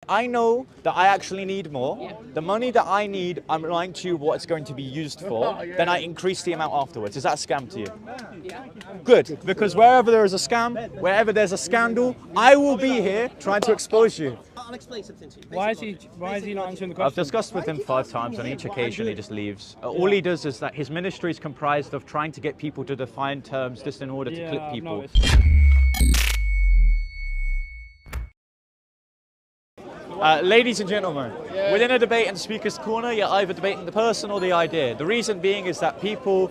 I know that I actually need more. The money that I need, I'm lying to you what it's going to be used for. Then I increase the amount afterwards. Is that a scam to you? Good, because wherever there is a scam, wherever there's a scandal, I will be here trying to expose you. I'll explain something to you. Why is he not answering the question? I've discussed with him 5 times. On each occasion, he just leaves. All he does is that his ministry is comprised of trying to get people to define terms just in order to clip I've people. noticed. Ladies and gentlemen, within a debate and speaker's corner, you're either debating the person or the idea. The reason being is that people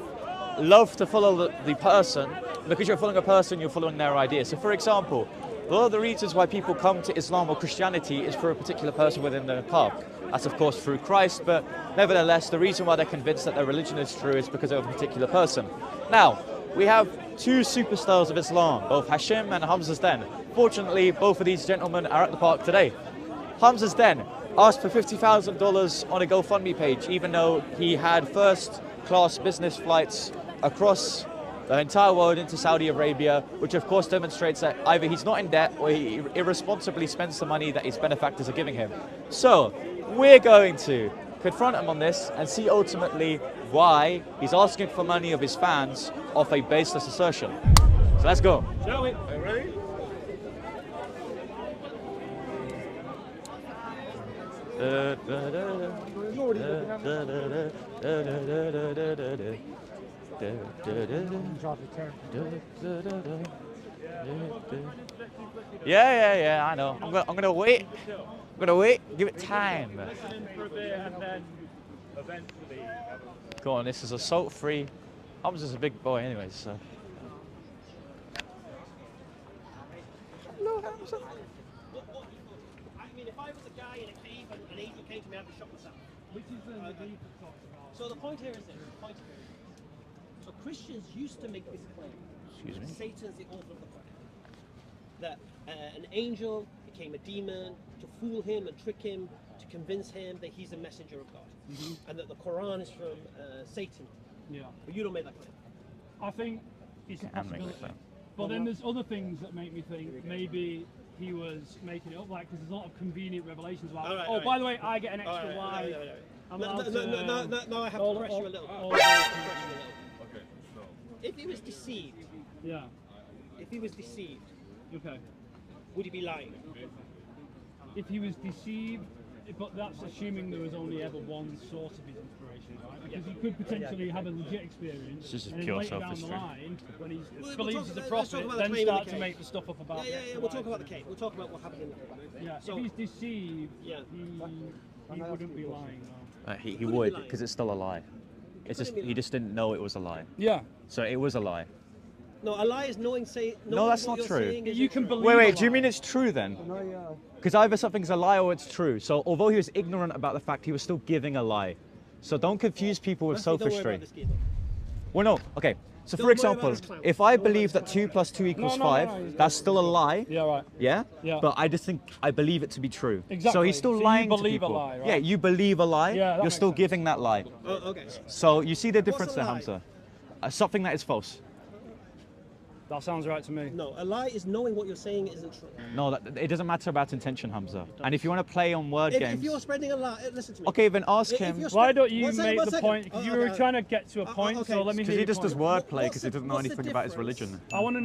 love to follow the person. Because you're following a person, you're following their idea. So for example, a lot of the reasons why people come to Islam or Christianity is for a particular person within the park. That's of course through Christ, but nevertheless, the reason why they're convinced that their religion is true is because of a particular person. Now, we have 2 superstars of Islam, both Hashim and Hamza's Den. Fortunately, both of these gentlemen are at the park today. Hamza's Den asked for $50,000 on a GoFundMe page, even though he had first-class business flights across the entire world into Saudi Arabia, which of course demonstrates that either he's not in debt or he irresponsibly spends the money that his benefactors are giving him. So, we're going to confront him on this and see ultimately why he's asking for money of his fans off a baseless assertion. So let's go. Shall we? Are you ready? Yeah, I know. I'm gonna wait. I'm gonna wait. Give it time. Go on. This is assault-free. Hamza's a big boy, anyways. So. Hello, Hamza. I mean, if I was a guy in a cave and an angel came to me, I'd be shot myself. Which is the hadith that talks about? So the point here is this. So Christians used to make this claim. Excuse me. Satan's the author of the Quran. That an angel became a demon to fool him and trick him, to convince him that he's a messenger of God. And that the Quran is from Satan. Yeah. But you don't make that claim. I think it's a Can make possibility. that. But then there's other things that make me think maybe he was making it up, like because there's a lot of convenient revelations about. Alright, oh, alright. by the way, I get an extra Alright, live. alright. I'm No, allowed to. no, I have to press you a little. Okay, So, if he was deceived, yeah. Okay. would he be lying? If he was deceived, but that's assuming there was only ever one source of his inspiration, right? Because he could potentially have a legit experience, This is and then pure later down the sophistry. line, when he We'll believes talk- he's a let's talk prophet, about the then claim in start the to cave. make the stuff up about. Yeah. We'll talk about the cave. We'll talk about what happened in the cave. Yeah. So, if he's deceived, Yeah. he wouldn't be lying. No. He be would, lying. because it's still a lie. It's just couldn't be he just didn't know it was a lie. Yeah. So it was a lie. no, a lie is knowing that's what not you're true. saying You isn't can true. believe. Wait, a do you lie. mean it's true then? Because either something's a lie or it's true. So although he was ignorant about the fact, he was still giving a lie. So don't confuse people with Matthew, don't worry sophistry. about this kid. Well, no. Okay. So Don't for worry example, about his clout. if I Don't worry believe about that 2 + 2 = No, 5, that's still a lie. Yeah. Right. Yeah? Yeah. But I just think I believe it to be true. So Exactly. he's still So you lying to believe a people. lie, right? Yeah, you believe a lie. Yeah, that you're makes still sense. giving that lie. Oh, okay. So you see the difference a there, lie? Hamza? Something that is false. That sounds right to me. No, a lie is knowing what you're saying isn't true. No, it doesn't matter about intention, Hamza. And if you want to play on word If games, you're spreading a lie, listen to me. okay, then ask If him. you're Why spread- don't you one second, make one the second. point? Because Oh, you were okay. trying to get to a point, okay. so let me Because hear he your just does point. wordplay because he doesn't know what's the anything about his difference? religion. I want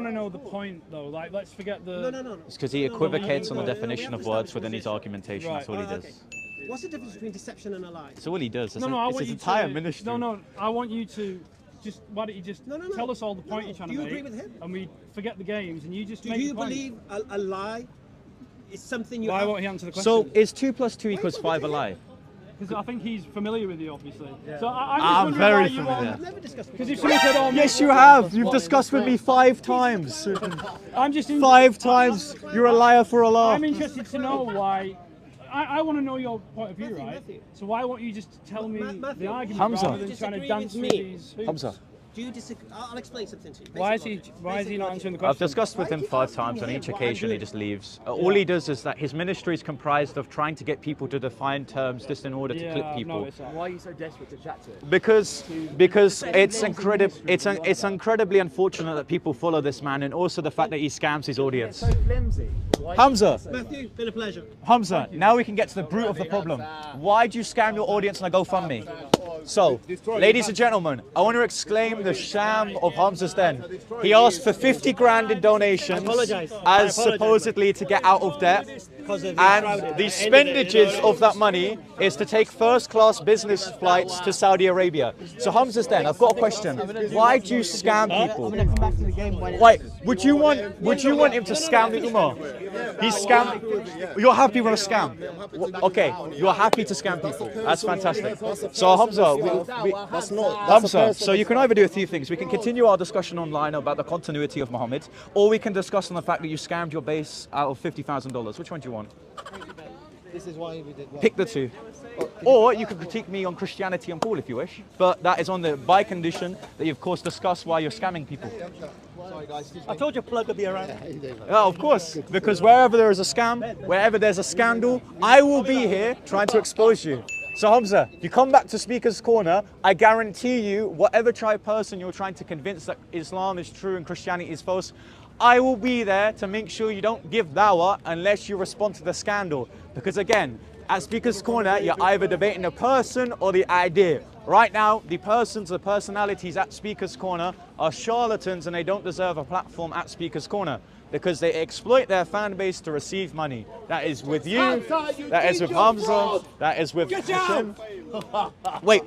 to know the point though. Like, let's forget the. No. It's because he No, equivocates on the no, we definition have of to words establish within his position. argumentation. Right. That's all he Okay. does. What's the difference between deception and a lie? That's all he does. It's I want his you entire to. ministry. No. I want you to. Just why don't you just No. tell us all the point No. you're trying Do to you make? agree with him? And we forget the games, and you just Do make you the point. believe a lie is something you Why have? won't he answer the question? So is 2 + 2 Wait, = 5 a lie? Because I think he's familiar with you, obviously. So I'm I'm wondering very why you familiar. I've never discussed Because with if someone said, "Oh, Yes, mate, you what's have. 1 + You've 1?" discussed with me 5 times. I'm just. 5 times. You're a liar for a laugh. I'm interested to know why. I want to know your point of view, Matthew, right? Matthew. So why won't you just tell me Matthew, the argument Hamza. rather than trying to Disagree dance with through me. these hoops? Hamza, Do you disagree? I'll explain something to you. Why is Basic he? logic. Why is he Basic not logic. answering the I've question? discussed with him 5 times. On each occasion, he just leaves. All he does is that his ministry is comprised of trying to get people to define terms just in order to clip I've people. noticed that. Why are you so desperate to chat to him? Because it's it's incredibly unfortunate that people follow this man, and also the fact that he scams his audience. So flimsy. Hamza, Matthew, been a pleasure. Hamza, now we can get to the root of the problem. Why do you scam your audience on a GoFundMe? So, ladies and gentlemen, I want to exclaim the sham of Hamza's den. He asked for 50 grand in donations apologise. as supposedly to get out of debt. And the expenditures of that money is to take first-class business flights to Saudi Arabia. So Hamza's den, I've got a question. Why do you scam people? I'm gonna come back to the game when Wait, would you want him to scam the Ummah? He's scam. You're happy with a scam? Okay, you're happy to scam people. That's fantastic. So Hamza, Hamza. So you can either do a few things. We can continue our discussion online about the continuity of Muhammad, or we can discuss on the fact that you scammed your base out of $50,000. Which one do you want? this is why we did well. Pick the two. Or you can critique me on Christianity and Paul if you wish, but that is on the by condition that you of course discuss why you're scamming people. Sorry guys, excuse me. I told you plug would be around. Yeah, of course, because wherever there is a scam, wherever there's a scandal, I will be here trying to expose you. So Hamza, if you come back to Speaker's Corner, I guarantee you, whatever tribe person you're trying to convince that Islam is true and Christianity is false, I will be there to make sure you don't give dawah unless you respond to the scandal. Because again, at Speaker's Corner, you're either debating the person or the idea. Right now, the persons, the personalities at Speaker's Corner are charlatans and they don't deserve a platform at Speaker's Corner because they exploit their fan base to receive money. That is with you, that is with Hamza, that is with Hashim. Wait,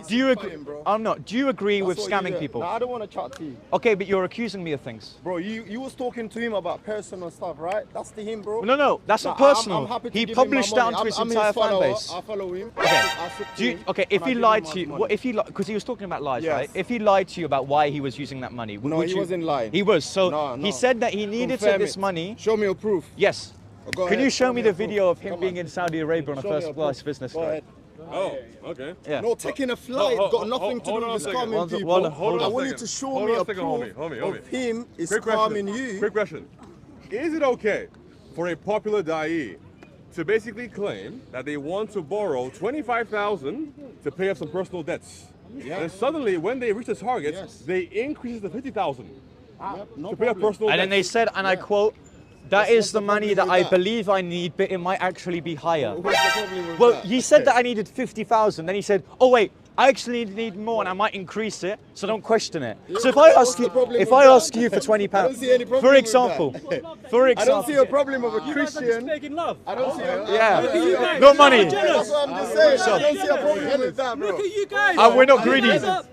do you agree? I'm not. Do you agree with scamming people? No, I don't want to chat to you. Okay, but you're accusing me of things. Bro, you was talking to him about personal stuff, right? That's to him, bro. No, that's not Nah, personal. I'm happy to He give him my published that money. onto his I'm entire his fan follower. base. I follow him. Okay. I speak to Do you, him, okay, and if I he give lied him to you, my what if he because he was talking about lies, Yes. right? If he lied to you about why he was using that money, No, would he you, wasn't lying. He was. So No, he no. said that he needed Confirm this it. money. Show me your proof. Yes. Go Can ahead. you show me the your proof. video of him Come being on. in Saudi Arabia on a Show me your first class proof. business Go flight? ahead. Oh, okay. Yeah. No, taking a flight got nothing to do hold on with a second. scamming Hold on, people. hold on, hold on I a want you second. to show Hold me on a a second, proof homie. of him is Quick scamming question. you. Quick question. Is it okay for a popular da'i to basically claim that they want to borrow $25,000 to pay off some personal debts? Yeah. And suddenly, when they reach the target, Yes. they increase it to $50,000 No to pay off problem. personal And then they debts. said, and I quote, "That is the money that I believe I need, but it might actually be higher." What's the problem with Well, that? he said that I needed 50,000. Then he said, "Oh wait, I actually need more, and I might increase it. So don't question it." So if I what's ask the you, problem if with I that? ask you for 20 I don't pounds, see any problem for with example, that. for I don't example, see a problem of a You guys are just Christian. making love. I don't see a yeah, no money. That's what I'm just saying. I don't see a problem with that, bro. Look at you guys. We're not greedy.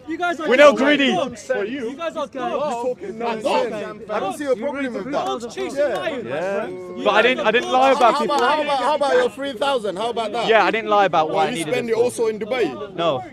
You guys are We're not greedy. For you, You guys are dumb. Talking nonsense. I don't see a problem with Dogs that. chasing lions. Yeah, but I didn't lie about How people. about your 3,000? How about that? Yeah, I didn't lie about why I You needed spend it. it also in Dubai. No,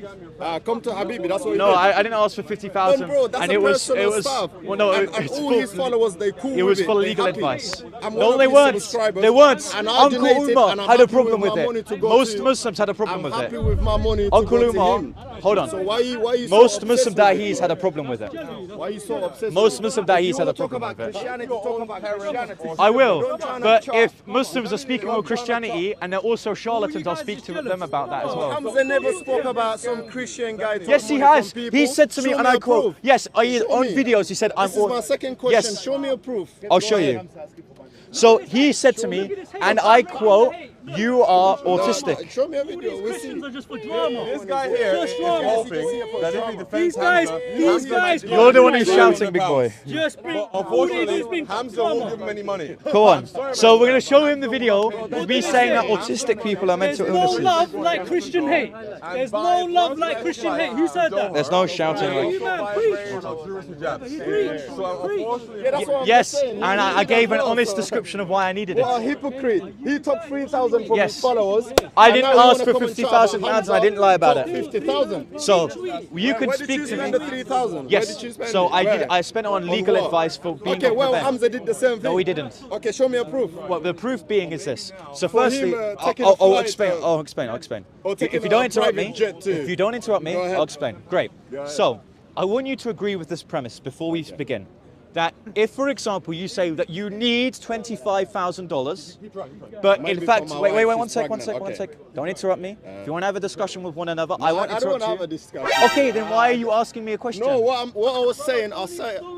Come to Habibi. That's what you no, did. I didn't ask for 50,000, Bro, that's and a it personal was stuff. well, no, and it's all full- his followers, they cool It was with for They legal happy. advice. I'm one No, of they his weren't. subscribers, They weren't. and I Uncle donated, Umar and I'm had a happy problem with with my money it. to go Most to- Muslims had a problem I'm with happy it. with my money to Uncle go to Umar, him. hold on. So why you so Most obsessed Muslim with da'is had a problem with it. Why are you so obsessed? Most with Muslim it? da'is You had a wanna talk problem about with it. Christianity, talk about Christianity. I will, Don't try and but chat. if Muslims are speaking about Christianity and they're also charlatans, I'll speak to them about that as well. Hamza never spoke about some Christian guy. Yes, he taking money has. from people. He said to me, Show and I a quote, proof. yes, Show on me. videos, he said, This is my second question. Yes, Show me a proof. I'll show you. So he said to me, and I quote, "You are autistic." Show me a video. We'll see. Christians are just for drama. this guy here is Just wrong. hoping that if he defends These guys, Hamza, these guys. You're the one who's shouting, big boy. Just bring. Unfortunately, Hamza won't give him any money. Go on. So we're going to show him the video of me saying that autistic people are There's mental no illnesses. love like Christian hate. There's no love like Christian hate. Who said that? There's no shouting. You man, preach. Yeah, that's what I'm Yes, saying. and I gave an honest description of why I needed What a it. hypocrite. He took 3,000 from Yes. his followers. I and didn't now you ask wanna for come and chat 50,000 about pounds and I didn't lie about Took it. 50,000. So you can Where did speak you to spend me. the 3,000? Yes. Where did you spend So it? I did. Where? I spent it on legal what? advice for being Okay, a well, prevent. Hamza did the same thing. No, he didn't. Okay, show me a proof. Well, the proof being is this. So For firstly, him, taking I'll a flight, explain. I'll I'll explain. Or taking If you don't a interrupt private me, jet too. if you don't interrupt me, Go ahead. I'll explain. Great. ahead. So I want you to agree with this premise before we begin. That if, for example, you say that you need $25,000, but Maybe in fact, for my wait, wife, one she's sec. pregnant. Don't interrupt me. If you want to have a discussion with one another, I won't I don't interrupt want to have you. a discussion. Okay, then why are you asking me a question? No, what I was saying, I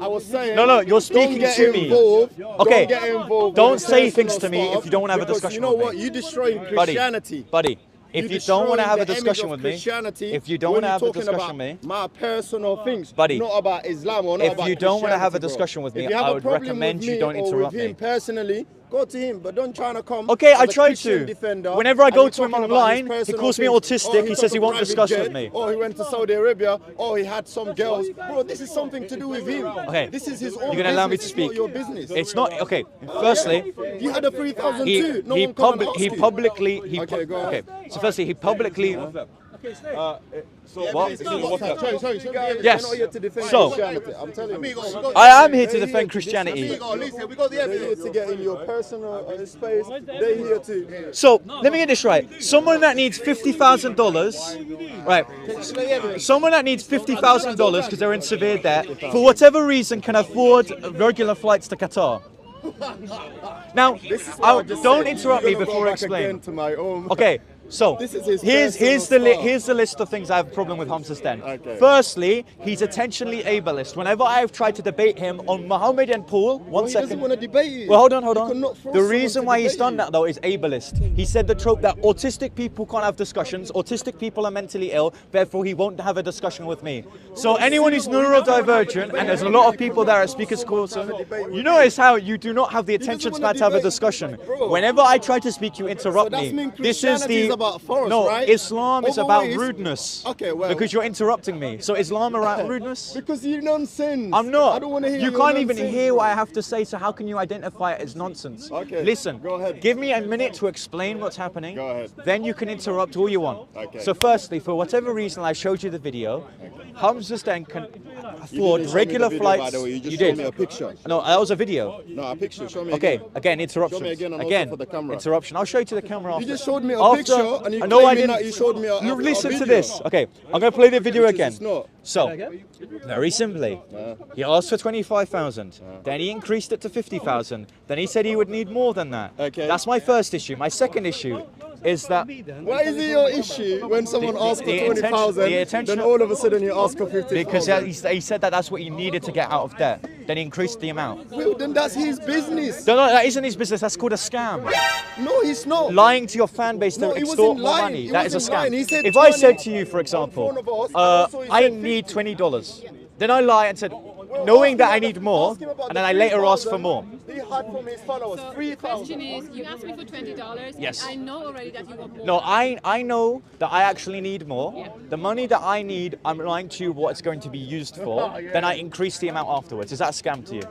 was saying. No, you're speaking don't get to me. Involved. Okay, Don't get involved. don't with say personal things to me stuff if you don't want to have a because discussion you know with what? me. You destroying Christianity. Buddy, if you don't want to have a discussion with me, Christianity if you don't want to have a discussion with me, my personal things, buddy, not about Islam or not if about you don't want to have a Christianity, bro. discussion with me, If you have I a would problem recommend with you me don't or interrupt with him me. personally, go to him, but don't try to come. Okay, as I a tried Christian to. defender, Whenever I and go you're to him talking about online, his he personal calls me things. autistic. He took says he a won't private discuss jet, with me. Or he went to Saudi Arabia, or he had some girls. Bro, this is something to do with him. Okay, This is his own you're gonna allow me to business, speak. It's not your business. It's not okay. Firstly, If you had a 3,000 he too, no he, one come and ask he you. publicly Okay, go ahead. So firstly, he publicly. So What? this is what's up. Yes. You're not here to defend So- Christianity. I'm telling you. I am here to defend Christianity. They're here to get in your personal space. They're here to. So let me get this right. Someone that needs $50,000, right? Someone that needs $50,000 because they're in severe debt, for whatever reason, can afford regular flights to Qatar. Now, don't interrupt me before I explain. To my own. Okay, so This is his here's personal stuff. here's the list of things I have a problem with Hamza Sten. Okay. Firstly, he's attentionally ableist. Whenever I've tried to debate him on Muhammad and Paul, He doesn't want to debate you. Well, hold on. You cannot force The someone reason to why he's debate done you. that, though, is ableist. He said the trope that autistic people can't have discussions, autistic people are mentally ill, therefore he won't have a discussion with me. So anyone who's neurodivergent, and there's a lot of people that are at speakers course, you notice how you do not have the attention wanna span to have a debate. discussion. Bro. Whenever I try to speak, you interrupt So that's me. mean This is Christianity the is about force, no. right? Islam is about Otherwise- rudeness. Okay, well- because you're interrupting me. So Islam around rudeness? Because you're nonsense. I'm not. I don't want to hear You your can't even nonsense, hear bro. what I have to say, so how can you identify it as nonsense? Okay, Listen, go ahead. give me a minute to explain what's happening. Go ahead. Then you can interrupt all you want. Okay. So firstly, for whatever reason I showed you the video, Hamza Sten can You afford didn't show me regular the video, flights. By the way. You just You showed did. me a picture. No, that was a video. No, a picture. Show me Okay, again. again, interruption. Show me again and also for the camera. Interruption. I'll show you to the camera after. You just showed me a After- picture and you I know I claiming didn't. that you showed me a Listen to video. this. Okay, I'm going to play the video Which is again. it's not. So, very simply, he asked for 25,000. Then he increased it to 50,000. Then he said he would need more than that. Okay. That's my first issue. My second issue is that Why is it your issue when someone asks for the intention- 20,000, the intention- then all of a sudden you ask for 50,000? because he said that that's what he needed to get out of debt. Then he increased the amount. Well, then that's his business. No, that isn't his business. That's called a scam. No, he's not. Lying to your fan base to No, he extort wasn't more lying. money. He That is a wasn't lying. scam. He said If I 20 said to you, for example, in front of us, and also he I said need $20, then I lie and said, knowing that I need more, and then I later ask for more. He had from his followers Question 3,000. is, you asked me for $20. Yes. And I know already that you want more. No, I know that I actually need more. Yeah. The money that I need, I'm lying to you what it's going to be used for. Then I increase the amount afterwards. Is that a scam to you?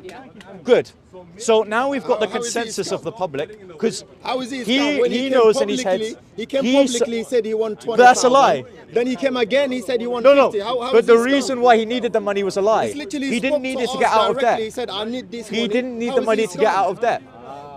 Yeah. Good. So now we've got the How is he a consensus scam? of the public because How is he? a scam? When he came knows in his publicly- head. He came he's- publicly, said he won 20,000. That's a lie. Then he came again, he said he won No, no. 50. How But is the he a scam? reason why he needed the money was a lie. He's literally He didn't spoke need to it to us get out of directly. He debt. said, I need this He money. didn't need How the is money he to get scam? out of debt.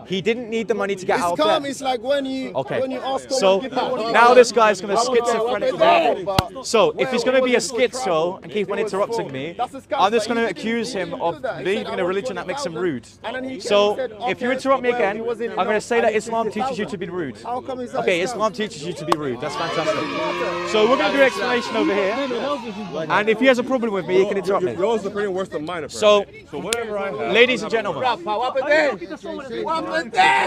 He didn't need the money to get It's out of calm. debt. It's like when you Okay. ask So someone, give me 1,000. now this guy's going to I would say, schizophrenic. but- So if he's going to be a Well, it was schizo travel. and keep on It was interrupting for- me, That's a scam, I'm just but going to he didn't- accuse he him didn't of do that. He believing said, in a I want religion that makes him 20,000. rude. And then he came So and said, if you okay, interrupt me well, again, he wasn't I'm going to enough. say I that need Islam teaches you 50,000. to be rude. How come is that Okay, a scam? Islam teaches you to be rude. That's fantastic. So we're going to do an explanation over here. And if he has a problem with me, he can interrupt me. Yours is pretty worse than mine, So, so whatever I have. ladies and gentlemen,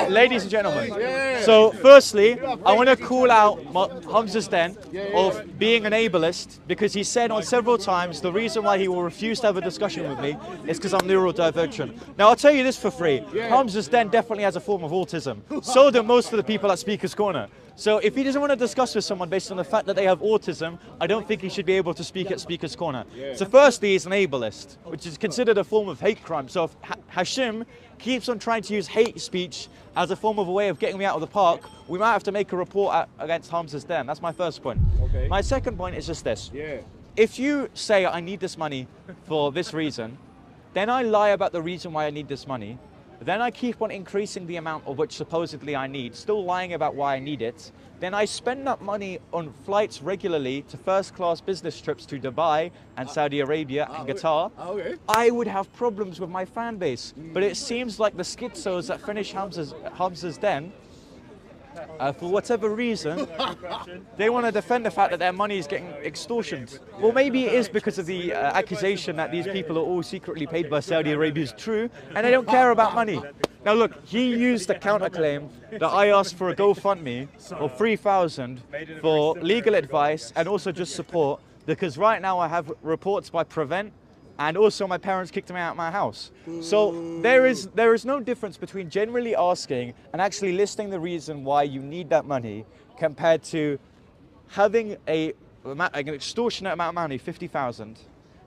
ladies and gentlemen. So, firstly, I want to call out Hamza Sten of being an ableist because he said on several times the reason why he will refuse to have a discussion with me is because I'm neurodivergent. Now, I'll tell you this for free. Hamza Sten definitely has a form of autism. So do most of the people at Speaker's Corner. So if he doesn't want to discuss with someone based on the fact that they have autism, I don't think he should be able to speak at Speaker's Corner. So firstly, he's an ableist, which is considered a form of hate crime. So if Hashim keeps on trying to use hate speech as a form of a way of getting me out of the park, we might have to make a report against Hamza Sten. That's my first point. Okay. My second point is just this. Yeah. If you say I need this money for this reason, then I lie about the reason why I need this money, then I keep on increasing the amount of which supposedly I need, still lying about why I need it, then I spend that money on flights regularly to first-class business trips to Dubai and Saudi Arabia and Qatar, I would have problems with my fan base. But it seems like the schizos that finish Hamza's den, for whatever reason, they want to defend the fact that their money is getting extortioned. Well, maybe it is because of the accusation that these people are all secretly paid by Saudi Arabia is true, and they don't care about money. Now look, he used the counterclaim that I asked for a GoFundMe of 3,000 for legal advice and also just support, because right now I have reports by Prevent, and also my parents kicked me out of my house. So there is no difference between generally asking and actually listing the reason why you need that money compared to having an extortionate amount of money, 50,000,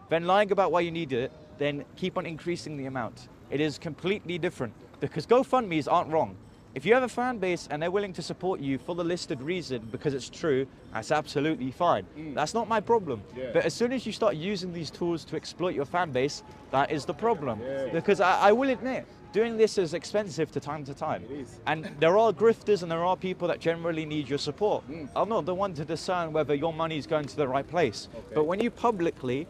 then lying about why you need it, then keep on increasing the amount. It is completely different, because GoFundMes aren't wrong. If you have a fan base and they're willing to support you for the listed reason because it's true, that's absolutely fine. That's not my problem. But as soon as you start using these tools to exploit your fan base, that is the problem. Because I will admit, doing this is expensive to time. And there are grifters and there are people that generally need your support. I'm not the one to discern whether your money is going to the right place. But when you publicly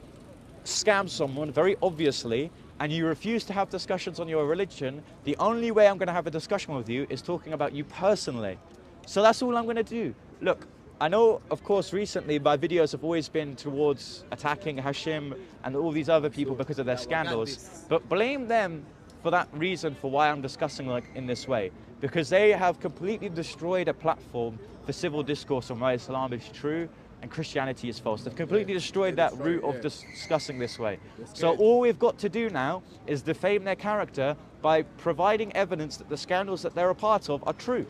scam someone, very obviously, and you refuse to have discussions on your religion, the only way I'm going to have a discussion with you is talking about you personally. So that's all I'm going to do. Look, I know, of course, recently my videos have always been towards attacking Hashim and all these other people because of their scandals, but blame them for that reason for why I'm discussing like in this way, because they have completely destroyed a platform for civil discourse on why Islam is true and Christianity is false. They've completely destroyed that route of discussing this way. So all we've got to do now is defame their character by providing evidence that the scandals that they're a part of are true.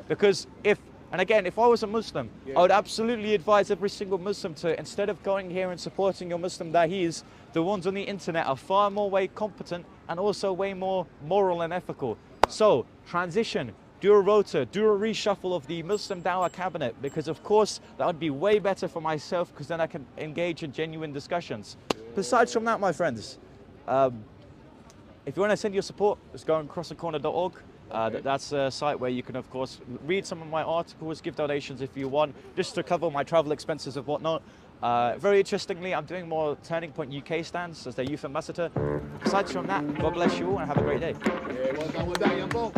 Because if I was a Muslim, I would absolutely advise every single Muslim to, instead of going here and supporting your Muslim dahis, the ones on the internet are far more way competent and also way more moral and ethical. So transition. Do a rota, do a reshuffle of the Muslim Dawah cabinet, because of course that would be way better for myself, because then I can engage in genuine discussions. Besides from that, my friends, if you want to send your support, just go on crossthecorner.org. That's a site where you can, of course, read some of my articles, give donations if you want, just to cover my travel expenses and whatnot. Very interestingly, I'm doing more Turning Point UK stands as their youth ambassador. Besides from that, God bless you all and have a great day. Yeah, well done, young boy.